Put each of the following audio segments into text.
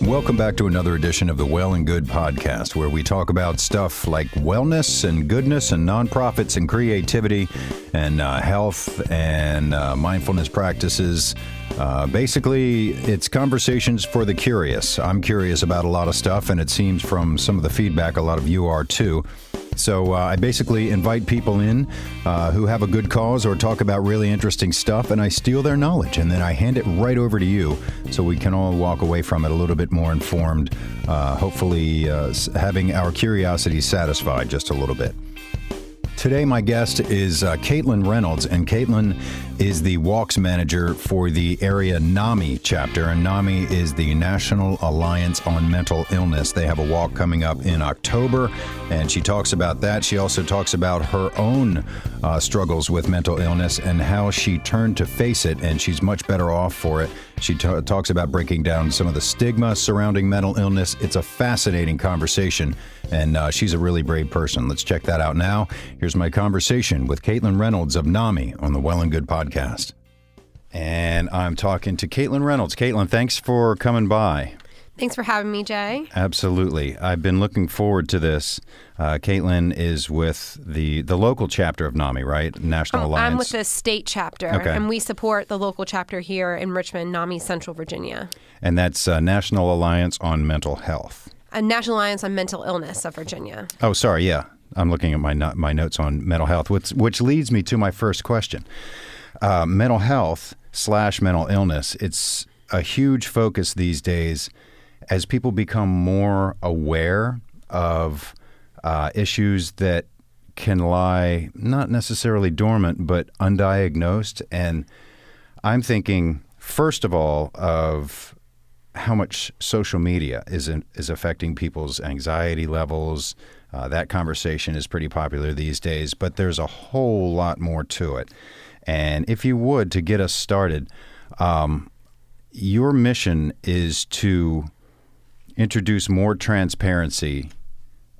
Welcome back to another edition of the Well and Good podcast, where we talk about stuff like wellness and goodness and nonprofits and creativity and health and mindfulness practices. Basically, it's conversations for the curious. I'm curious about a lot of stuff, and it seems from some of the feedback, a lot of you are too. So I basically invite people in who have a good cause or talk about really interesting stuff, and I steal their knowledge, and then I hand it right over to you so we can all walk away from it a little bit more informed, hopefully having our curiosity satisfied just a little bit. Today, my guest is Caitlin Reynolds, and Caitlin is the walks manager for the area NAMI chapter, and NAMI is the National Alliance on Mental Illness. They have a walk coming up in October, and she talks about that. She also talks about her own struggles with mental illness and how she turned to face it, and she's much better off for it. She talks about breaking down some of the stigma surrounding mental illness. It's a fascinating conversation, and she's a really brave person. Let's check that out now. Here's my conversation with Caitlin Reynolds of NAMI on the Well and Good podcast. And I'm talking to Caitlin Reynolds. Caitlin, thanks for coming by. Thanks for having me, Jay. Absolutely. I've been looking forward to this. Caitlin is with the local chapter of NAMI, right? National Alliance. I'm with the state chapter, okay. And we support the local chapter here in Richmond, NAMI, Central Virginia. And that's National Alliance on Mental Health. A National Alliance on Mental Illness of Virginia. Oh, sorry, yeah. I'm looking at my notes on mental health, which leads me to my first question. Mental health / mental illness, it's a huge focus these days as people become more aware of issues that can lie not necessarily dormant, but undiagnosed. And I'm thinking, first of all, of how much social media is affecting people's anxiety levels. That conversation is pretty popular these days, but there's a whole lot more to it. And if you would, to get us started, your mission is to introduce more transparency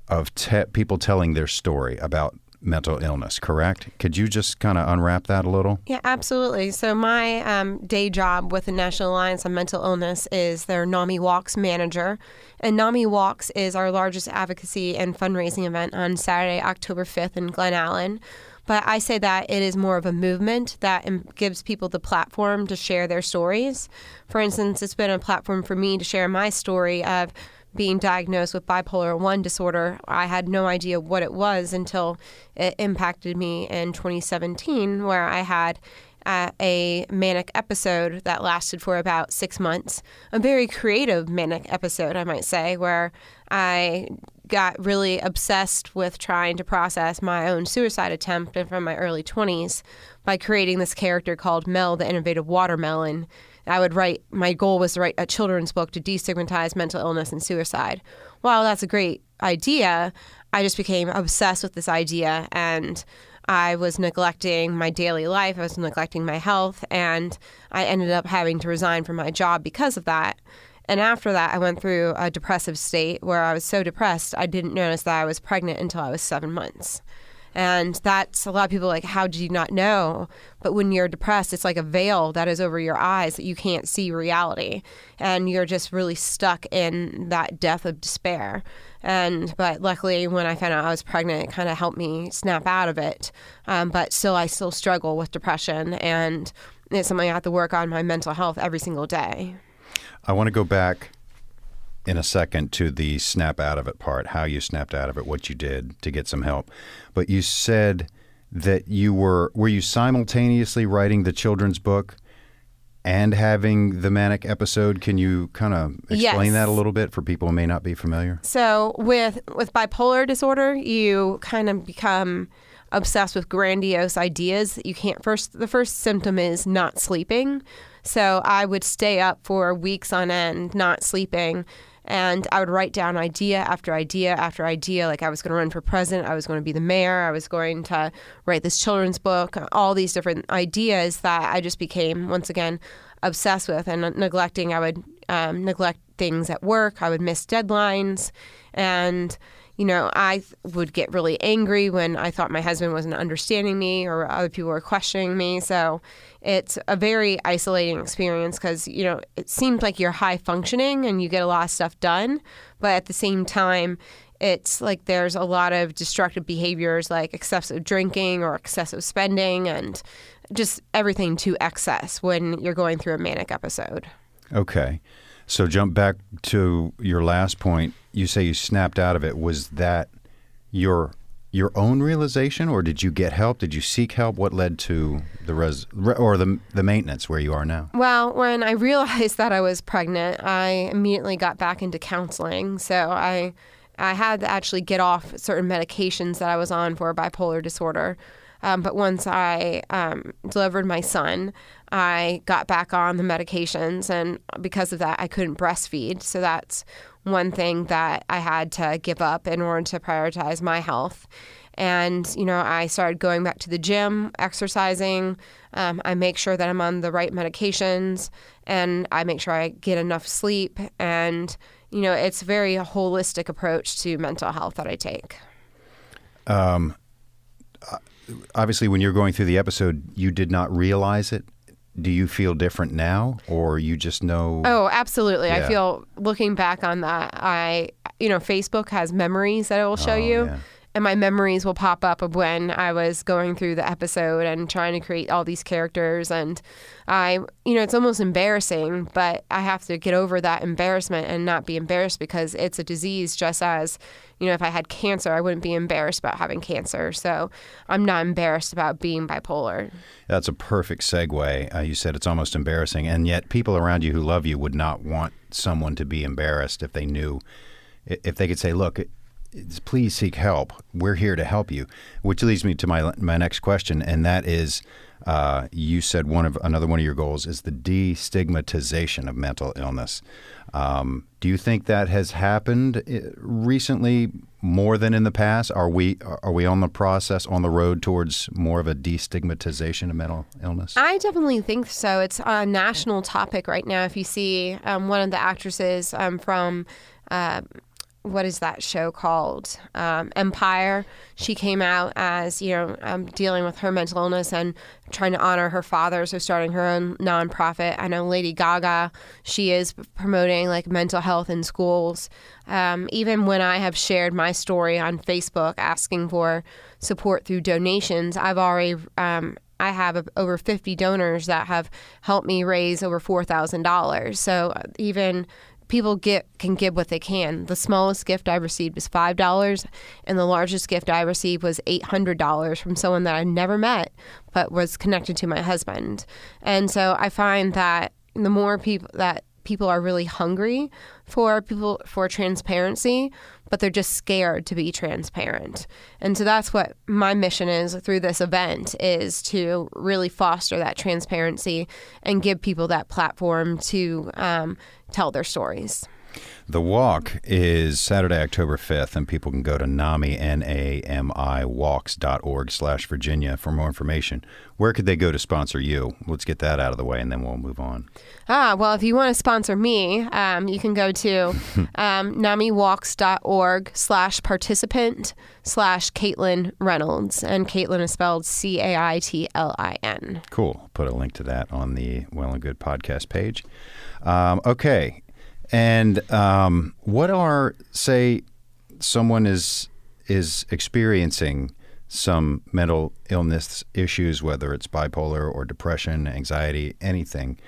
of people telling their story about mental illness, correct? Could you just kind of unwrap that a little? Yeah, absolutely. So my day job with the National Alliance on Mental Illness is their NAMI Walks manager. And NAMI Walks is our largest advocacy and fundraising event on Saturday, October 5th in Glen Allen. But I say that it is more of a movement that gives people the platform to share their stories. For instance, it's been a platform for me to share my story of being diagnosed with bipolar 1 disorder. I had no idea what it was until it impacted me in 2017, where I had a manic episode that lasted for about 6 months. A very creative manic episode, I might say, where I got really obsessed with trying to process my own suicide attempt from my early 20s by creating this character called Mel, the innovative watermelon. My goal was to write a children's book to destigmatize mental illness and suicide. While that's a great idea, I just became obsessed with this idea, and I was neglecting my daily life. I was neglecting my health, and I ended up having to resign from my job because of that. And after that, I went through a depressive state where I was so depressed, I didn't notice that I was pregnant until I was 7 months. And that's a lot of people like, how did you not know? But when you're depressed, it's like a veil that is over your eyes that you can't see reality. And you're just really stuck in that depth of despair. But luckily, when I found out I was pregnant, it kind of helped me snap out of it. But still, I still struggle with depression. And it's something I have to work on my mental health every single day. I want to go back in a second to the snap out of it part, how you snapped out of it, what you did to get some help. But you said that were you simultaneously writing the children's book and having the manic episode? Can you kind of explain that a little bit for people who may not be familiar? So with bipolar disorder, you kind of become obsessed with grandiose ideas that you can't the first symptom is not sleeping. So I would stay up for weeks on end, not sleeping, and I would write down idea after idea after idea, like I was going to run for president, I was going to be the mayor, I was going to write this children's book, all these different ideas that I just became, once again, obsessed with and neglecting. I would neglect things at work, I would miss deadlines, and I would get really angry when I thought my husband wasn't understanding me or other people were questioning me. So it's a very isolating experience because, it seems like you're high functioning and you get a lot of stuff done. But at the same time, it's like there's a lot of destructive behaviors like excessive drinking or excessive spending and just everything to excess when you're going through a manic episode. Okay. So jump back to your last point. You say you snapped out of it. Was that your own realization, or did you get help? Did you seek help? What led to the maintenance where you are now? Well, when I realized that I was pregnant, I immediately got back into counseling. So I had to actually get off certain medications that I was on for bipolar disorder. But once I delivered my son, I got back on the medications, and because of that, I couldn't breastfeed. So that's one thing that I had to give up in order to prioritize my health. And, I started going back to the gym, exercising. I make sure that I'm on the right medications, and I make sure I get enough sleep. And, it's a very holistic approach to mental health that I take. Obviously, when you're going through the episode, you did not realize it. Do you feel different now, or you just know? Oh, absolutely. Yeah. I feel, looking back on that, Facebook has memories that it will show you. Yeah. And my memories will pop up of when I was going through the episode and trying to create all these characters. And it's almost embarrassing, but I have to get over that embarrassment and not be embarrassed because it's a disease just as, if I had cancer, I wouldn't be embarrassed about having cancer. So I'm not embarrassed about being bipolar. That's a perfect segue. You said it's almost embarrassing, and yet people around you who love you would not want someone to be embarrassed if they knew, if they could say, look, please seek help. We're here to help you. Which leads me to my next question, and that is, you said another one of your goals is the destigmatization of mental illness. Do you think that has happened recently more than in the past? Are we on the road towards more of a destigmatization of mental illness? I definitely think so. It's a national topic right now. If you see one of the actresses from what is that show called? Empire. She came out as, dealing with her mental illness and trying to honor her father, so starting her own nonprofit. I know Lady Gaga, she is promoting like mental health in schools. Even when I have shared my story on Facebook asking for support through donations, I've already I have over 50 donors that have helped me raise over $4,000. So even people can give what they can. The smallest gift I received was $5, and the largest gift I received was $800 from someone that I never met, but was connected to my husband. And so I find that the more people are really hungry for transparency, but they're just scared to be transparent. And so that's what my mission is through this event, is to really foster that transparency and give people that platform to tell their stories. The walk is Saturday, October 5th, and people can go to NAMI, NAMI walks.org/Virginia for more information. Where could they go to sponsor you? Let's get that out of the way, and then we'll move on. Well, if you want to sponsor me, you can go to namiwalks.org/participant/Caitlin Reynolds. And Caitlin is spelled Caitlin. Cool. Put a link to that on the Well and Good podcast page. Okay. And what are, say, someone is experiencing some mental illness issues, whether it's bipolar or depression, anxiety, anything.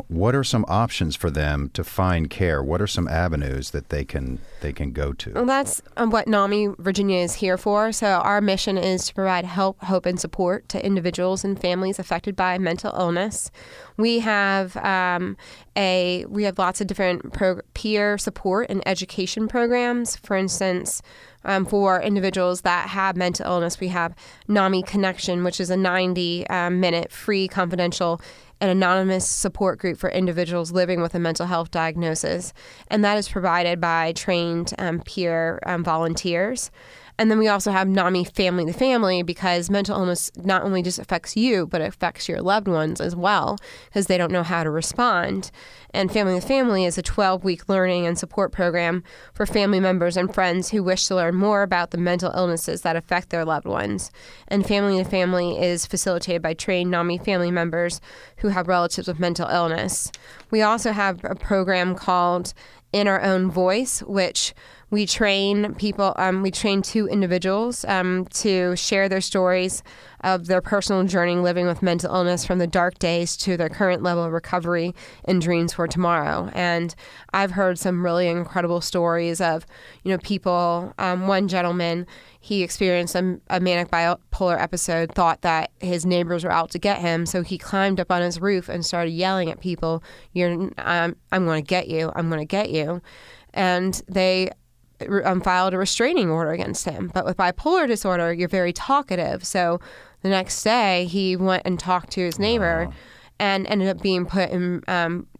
What are some options for them to find care? What are some avenues that they can go to? Well, that's what NAMI Virginia is here for. So our mission is to provide help, hope, and support to individuals and families affected by mental illness. We have lots of different peer support and education programs. For instance, for individuals that have mental illness, we have NAMI Connection, which is a 90-minute free, confidential, and anonymous support group for individuals living with a mental health diagnosis. And that is provided by trained peer volunteers. And then we also have NAMI family to family, because mental illness not only just affects you, but it affects your loved ones as well, because they don't know how to respond. And family to family is a 12-week learning and support program for family members and friends who wish to learn more about the mental illnesses that affect their loved ones. And family to family is facilitated by trained NAMI family members who have relatives with mental illness. We also have a program called In Our Own Voice, which we train people, we train 2 individuals to share their stories of their personal journey living with mental illness, from the dark days to their current level of recovery and dreams for tomorrow. And I've heard some really incredible stories of, people. One gentleman, he experienced a manic bipolar episode, thought that his neighbors were out to get him, so he climbed up on his roof and started yelling at people, I'm going to get you, I'm going to get you. And they filed a restraining order against him. But with bipolar disorder, you're very talkative. So the next day, he went and talked to his neighbor and ended up being put in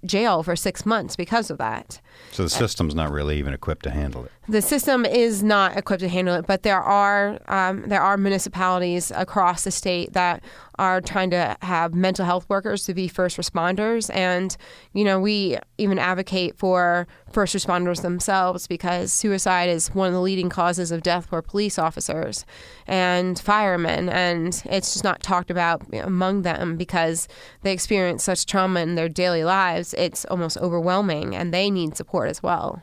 jail for 6 months because of that. So the system's not really even equipped to handle it. The system is not equipped to handle it, but there are municipalities across the state that are trying to have mental health workers to be first responders. And, we even advocate for first responders themselves, because suicide is one of the leading causes of death for police officers and firemen. And it's just not talked about among them, because they experience such trauma in their daily lives. It's almost overwhelming, and they need support as well.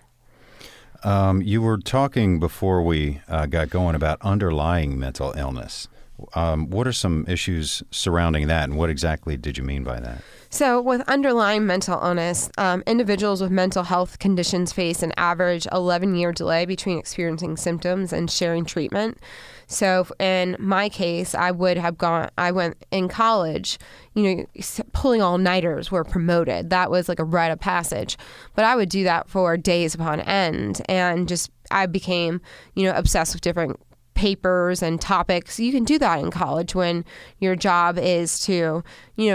You were talking before we got going about underlying mental illness. What are some issues surrounding that, and what exactly did you mean by that? So with underlying mental illness, individuals with mental health conditions face an average 11-year delay between experiencing symptoms and sharing treatment. So in my case, I went in college, pulling all-nighters were promoted. That was like a rite of passage. But I would do that for days upon end, and I became, obsessed with different papers and topics. You can do that in college when your job is to,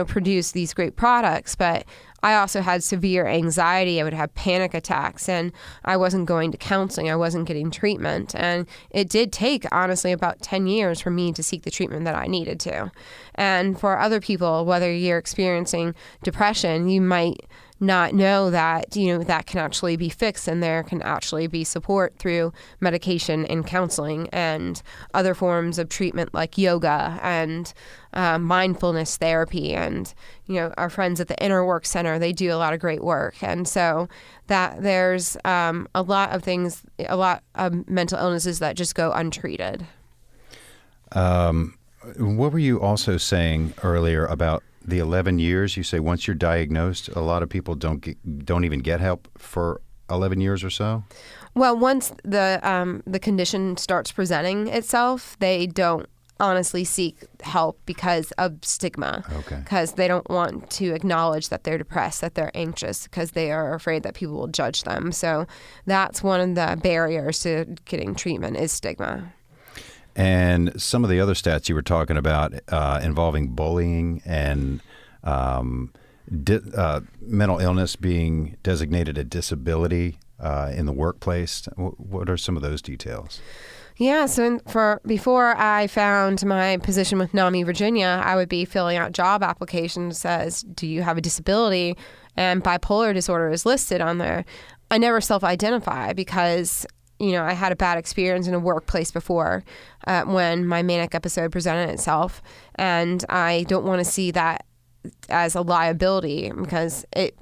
produce these great products. But I also had severe anxiety. I would have panic attacks, and I wasn't going to counseling. I wasn't getting treatment. And it did take, honestly, about 10 years for me to seek the treatment that I needed to. And for other people, whether you're experiencing depression, you might not know that, that can actually be fixed, and there can actually be support through medication and counseling and other forms of treatment like yoga and mindfulness therapy. And, our friends at the Inner Work Center, they do a lot of great work. And so that there's a lot of mental illnesses that just go untreated. What were you also saying earlier about the 11 years? You say once you're diagnosed, a lot of people don't even get help for 11 years or so? Well, once the condition starts presenting itself, they don't honestly seek help because of stigma. Okay. Because they don't want to acknowledge that they're depressed, that they're anxious, because they are afraid that people will judge them. So that's one of the barriers to getting treatment, is stigma. And some of the other stats you were talking about involving bullying and mental illness being designated a disability in the workplace. What are some of those details? Yeah, so before I found my position with NAMI Virginia, I would be filling out job applications that says, do you have a disability? And bipolar disorder is listed on there. I never self-identify because I had a bad experience in a workplace before when my manic episode presented itself. And I don't want to see that as a liability, because it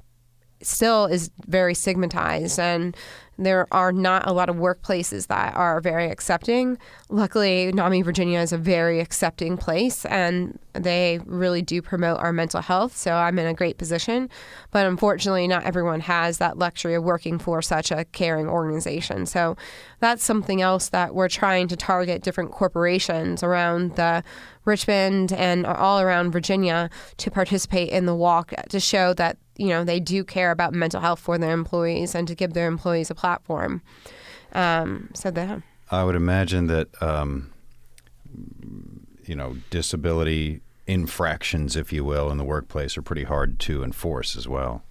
still is very stigmatized, and there are not a lot of workplaces that are very accepting. Luckily, NAMI Virginia is a very accepting place, and they really do promote our mental health, so I'm in a great position. But unfortunately, not everyone has that luxury of working for such a caring organization. So that's something else that we're trying to target different corporations around the Richmond and all around Virginia to participate in the walk, to show that they do care about mental health for their employees and to give their employees a platform. I would imagine that, disability infractions, if you will, in the workplace are pretty hard to enforce as well.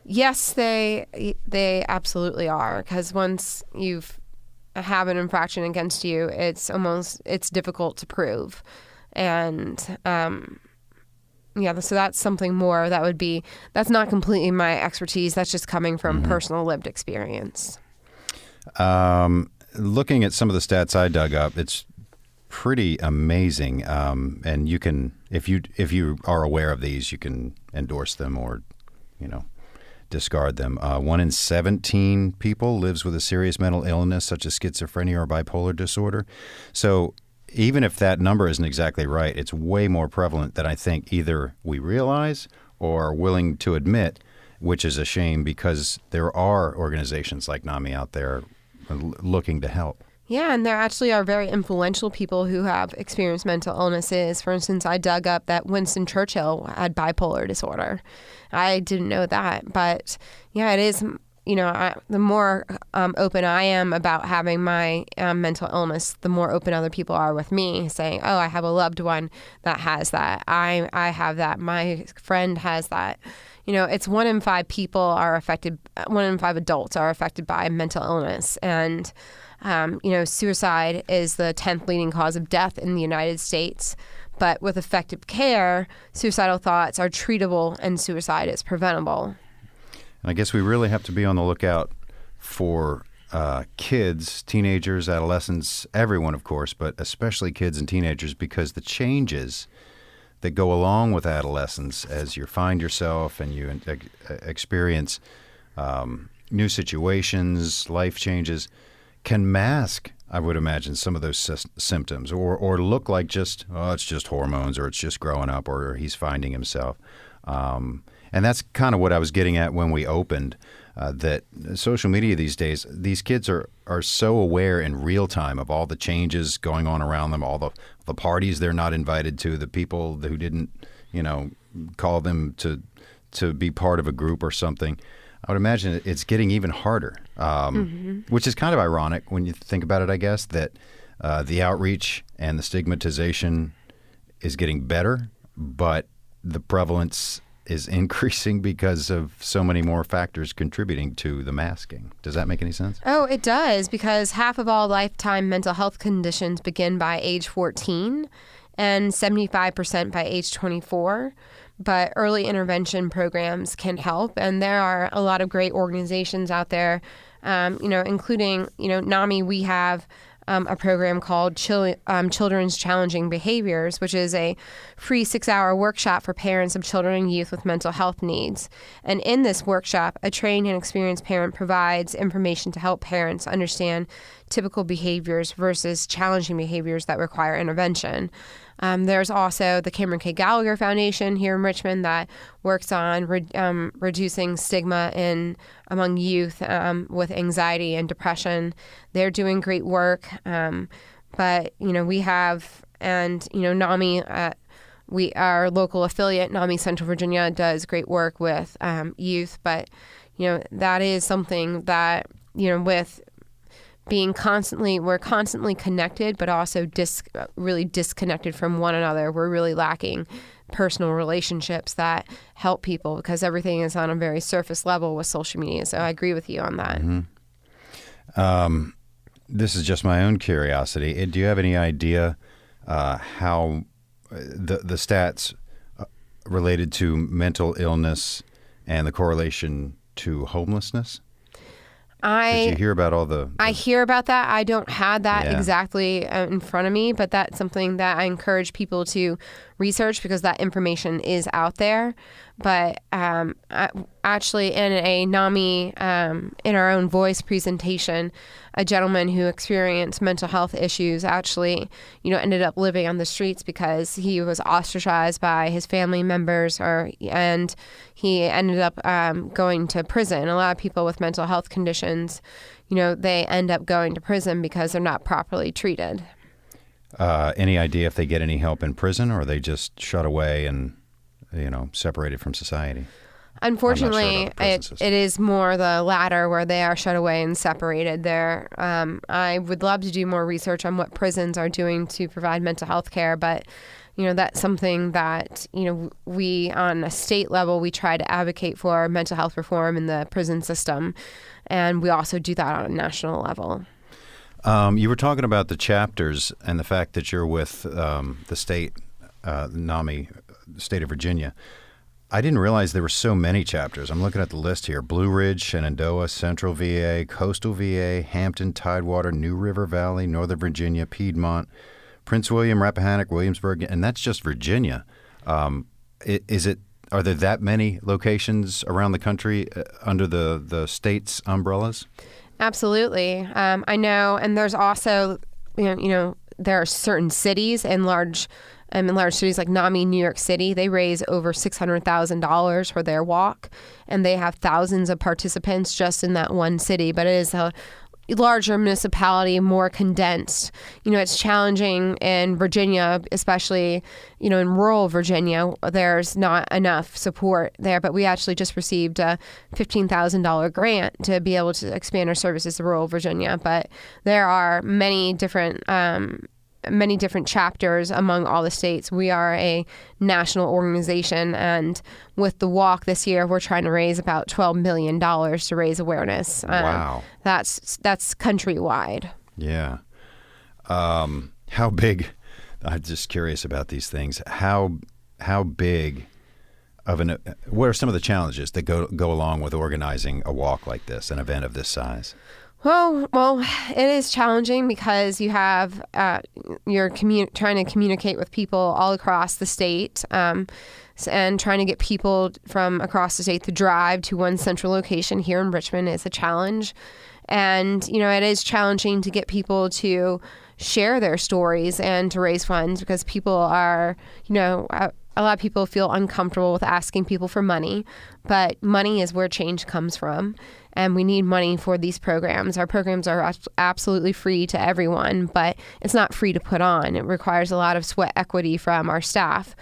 Yes, they absolutely are, because once you've have an infraction against you, it's difficult to prove. And so that's something more that's not completely my expertise. That's just coming from personal lived experience. Looking at some of the stats I dug up, it's pretty amazing. And you can, if you are aware of these, you can endorse them or, discard them. 1 in 17 people lives with a serious mental illness such as schizophrenia or bipolar disorder. So even if that number isn't exactly right, it's way more prevalent than I think either we realize or are willing to admit, which is a shame because there are organizations like NAMI out there looking to help. Yeah, and there actually are very influential people who have experienced mental illnesses. For instance, I dug up that Winston Churchill had bipolar disorder. I didn't know that, but yeah, it is. The more open I am about having my mental illness, the more open other people are with me, saying, "Oh, I have a loved one that has that. I have that. My friend has that." It's 1 in 5 people are affected. 1 in 5 adults are affected by mental illness, and suicide is the 10th leading cause of death in the United States. But with effective care, suicidal thoughts are treatable and suicide is preventable. And I guess we really have to be on the lookout for kids, teenagers, adolescents, everyone, of course, but especially kids and teenagers, because the changes that go along with adolescence as you find yourself and you experience new situations, life changes, can mask, I would imagine, some of those symptoms or look like just, it's just hormones or it's just growing up or he's finding himself. And that's kind of what I was getting at when we opened, that social media these days, these kids are so aware in real time of all the changes going on around them, all the parties they're not invited to, the people who didn't, call them to be part of a group or something. I would imagine it's getting even harder, which is kind of ironic when you think about it, I guess, that the outreach and the stigmatization is getting better, but the prevalence is increasing because of so many more factors contributing to the masking. Does that make any sense? Oh, it does, because half of all lifetime mental health conditions begin by age 14 and 75% by age 24. But early intervention programs can help, and there are a lot of great organizations out there, including, NAMI. We have a program called Children's Challenging Behaviors, which is a free 6-hour workshop for parents of children and youth with mental health needs. And in this workshop, a trained and experienced parent provides information to help parents understand typical behaviors versus challenging behaviors that require intervention. There's also the Cameron K. Gallagher Foundation here in Richmond that works on reducing stigma among youth with anxiety and depression. They're doing great work. But, we have, and, NAMI, our local affiliate, NAMI Central Virginia, does great work with youth. But, that is something that, with we're constantly connected, but also really disconnected from one another. We're really lacking personal relationships that help people because everything is on a very surface level with social media. So I agree with you on that. Mm-hmm. This is just my own curiosity. Do you have any idea how the stats related to mental illness and the correlation to homelessness? Did you hear about all the... I hear about that. I don't have that exactly in front of me, but that's something that I encourage people to research because that information is out there. But actually in a NAMI, in our own voice presentation, a gentleman who experienced mental health issues actually, ended up living on the streets because he was ostracized by his family members and he ended up going to prison. A lot of people with mental health conditions, they end up going to prison because they're not properly treated. Any idea if they get any help in prison or are they just shut away and separated from society? Unfortunately, it is more the latter where they are shut away and separated there. I would love to do more research on what prisons are doing to provide mental health care, but that's something that, we on a state level, we try to advocate for mental health reform in the prison system. And we also do that on a national level. You were talking about the chapters and the fact that you're with the state, NAMI, the state of Virginia. I didn't realize there were so many chapters. I'm looking at the list here. Blue Ridge, Shenandoah, Central VA, Coastal VA, Hampton, Tidewater, New River Valley, Northern Virginia, Piedmont, Prince William, Rappahannock, Williamsburg, and that's just Virginia. Are there that many locations around the country under the state's umbrellas? Absolutely. I know, and there's also, there are certain cities and large cities like NAMI, New York City. They raise over $600,000 for their walk, and they have thousands of participants just in that one city. But it is a larger municipality, more condensed. It's challenging in Virginia, especially, in rural Virginia. There's not enough support there, but we actually just received a $15,000 grant to be able to expand our services to rural Virginia. But there are many different chapters among all the states. We are a national organization, and with the walk this year, we're trying to raise about $12 million to raise awareness. Wow. That's countrywide. Yeah. How big, I'm just curious about these things. How big of what are some of the challenges that go along with organizing a walk like this, an event of this size? Well, it is challenging because you have you're trying to communicate with people all across the state, and trying to get people from across the state to drive to one central location here in Richmond is a challenge. And it is challenging to get people to share their stories and to raise funds because people are, a lot of people feel uncomfortable with asking people for money, but money is where change comes from. And we need money for these programs. Our programs are absolutely free to everyone, but it's not free to put on. It requires a lot of sweat equity from our staff.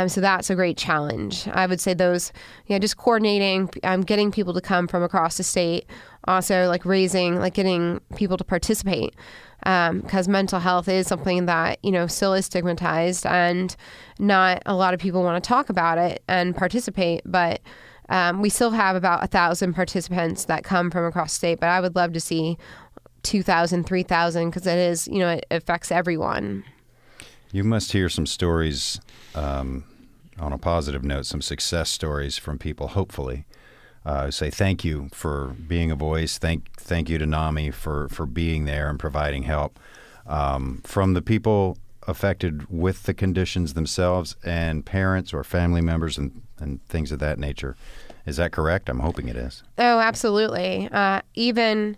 So that's a great challenge. I would say those, just coordinating, getting people to come from across the state, also getting people to participate. Because mental health is something that, still is stigmatized, and not a lot of people want to talk about it and participate. But we still have about 1,000 participants that come from across the state, but I would love to see 2,000, 3,000, because it is, it affects everyone. You must hear some stories, on a positive note, some success stories from people, hopefully. Say thank you for being a voice. Thank you to NAMI for being there and providing help from the people affected with the conditions themselves and parents or family members and things of that nature. Is that correct? I'm hoping it is. Oh, absolutely. Even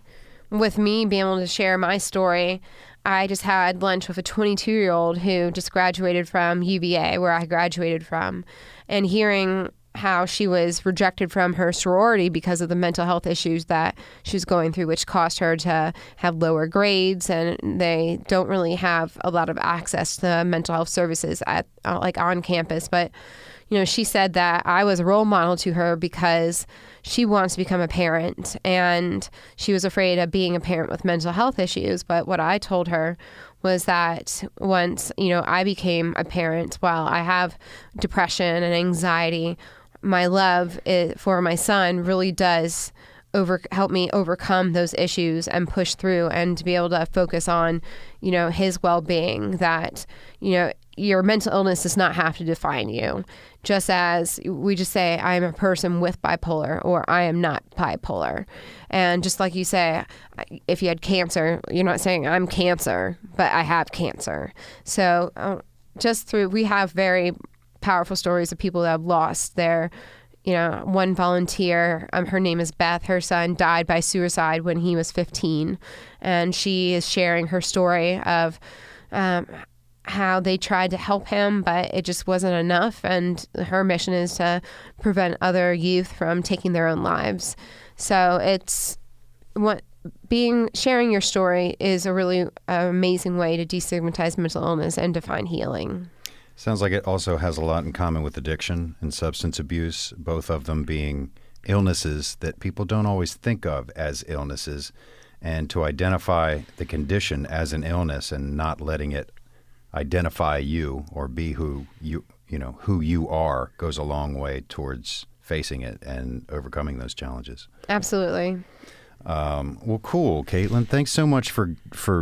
with me being able to share my story, I just had lunch with a 22-year-old who just graduated from UVA, where I graduated from, and hearing how she was rejected from her sorority because of the mental health issues that she was going through, which caused her to have lower grades, and they don't really have a lot of access to mental health services on campus. But she said that I was a role model to her because she wants to become a parent, and she was afraid of being a parent with mental health issues. But what I told her was that once, I became a parent, while I have depression and anxiety, my love for my son really does help me overcome those issues and push through, and to be able to focus on, his well-being, that, your mental illness does not have to define you. Just as we just say, I am a person with bipolar, or I am not bipolar. And just like you say, if you had cancer, you're not saying I'm cancer, but I have cancer. So we have very powerful stories of people that have lost their, one volunteer, her name is Beth, her son died by suicide when he was 15. And she is sharing her story of how they tried to help him, but it just wasn't enough. And her mission is to prevent other youth from taking their own lives. So sharing your story is a really amazing way to destigmatize mental illness and to find healing. Sounds like it also has a lot in common with addiction and substance abuse, both of them being illnesses that people don't always think of as illnesses, and to identify the condition as an illness and not letting it identify you or be who you are goes a long way towards facing it and overcoming those challenges. Absolutely. Well, cool, Caitlin. Thanks so much for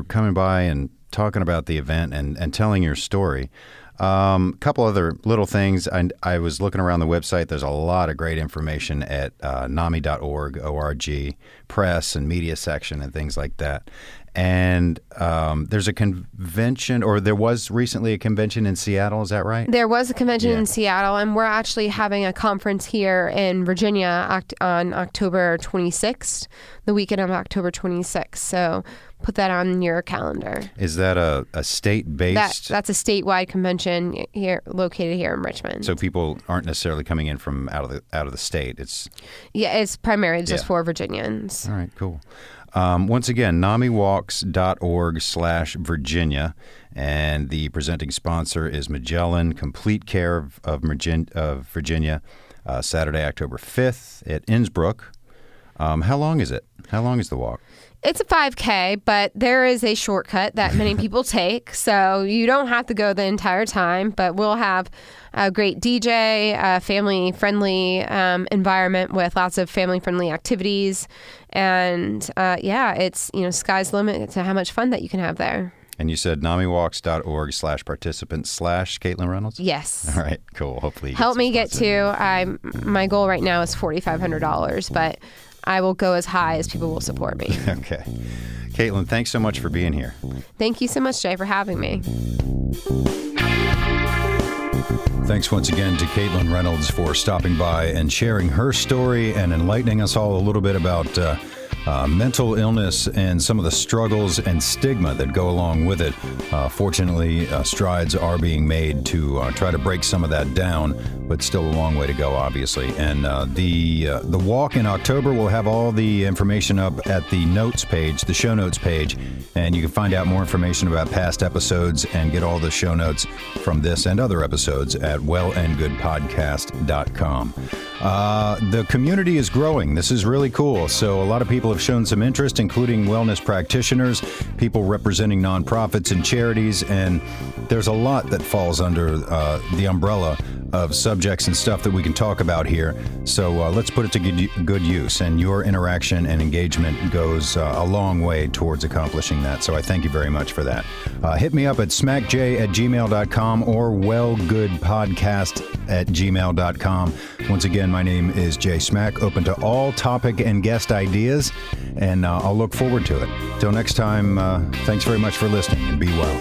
coming by and talking about the event and telling your story. Couple other little things. I was looking around the website. There's a lot of great information at NAMI.org, O-R-G, press and media section and things like that. And there's a convention, or there was recently a convention in Seattle. Is that right? There was a convention in Seattle, and we're actually having a conference here in Virginia on October 26th, the weekend of October 26th. So put that on your calendar. Is that a state-based? That's a statewide convention located here in Richmond. So people aren't necessarily coming in from out of the state. It's primarily just for Virginians. All right, cool. Once again, NAMIWalks.org/Virginia, and the presenting sponsor is Magellan Complete Care of Virginia, Saturday, October 5th at Innsbruck. How long is it? How long is the walk? It's a 5K, but there is a shortcut that many people take, so you don't have to go the entire time, but we'll have a great DJ, a family-friendly environment with lots of family-friendly activities, and it's, sky's the limit to how much fun that you can have there. And you said NAMIWalks.org/participant/Caitlin Reynolds? Yes. All right, cool. Hopefully you help me get to, my goal right now is $4,500, but I will go as high as people will support me. Okay. Caitlin, thanks so much for being here. Thank you so much, Jay, for having me. Thanks once again to Caitlin Reynolds for stopping by and sharing her story and enlightening us all a little bit about mental illness and some of the struggles and stigma that go along with it. Fortunately, strides are being made to try to break some of that down, but still a long way to go, obviously. And the walk in October will have all the information up at the notes page, the show notes page, and you can find out more information about past episodes and get all the show notes from this and other episodes at wellandgoodpodcast.com. The community is growing. This is really cool. So a lot of people have shown some interest, including wellness practitioners, people representing nonprofits and charities, and there's a lot that falls under the umbrella of subjects and stuff that we can talk about here. So let's put it to good use, and your interaction and engagement goes a long way towards accomplishing that. So I thank you very much for that. Hit me up at smackj@gmail.com or wellgoodpodcast@gmail.com. Once again, my name is Jay Smack, open to all topic and guest ideas, and I'll look forward to it. Till next time, thanks very much for listening, and be well.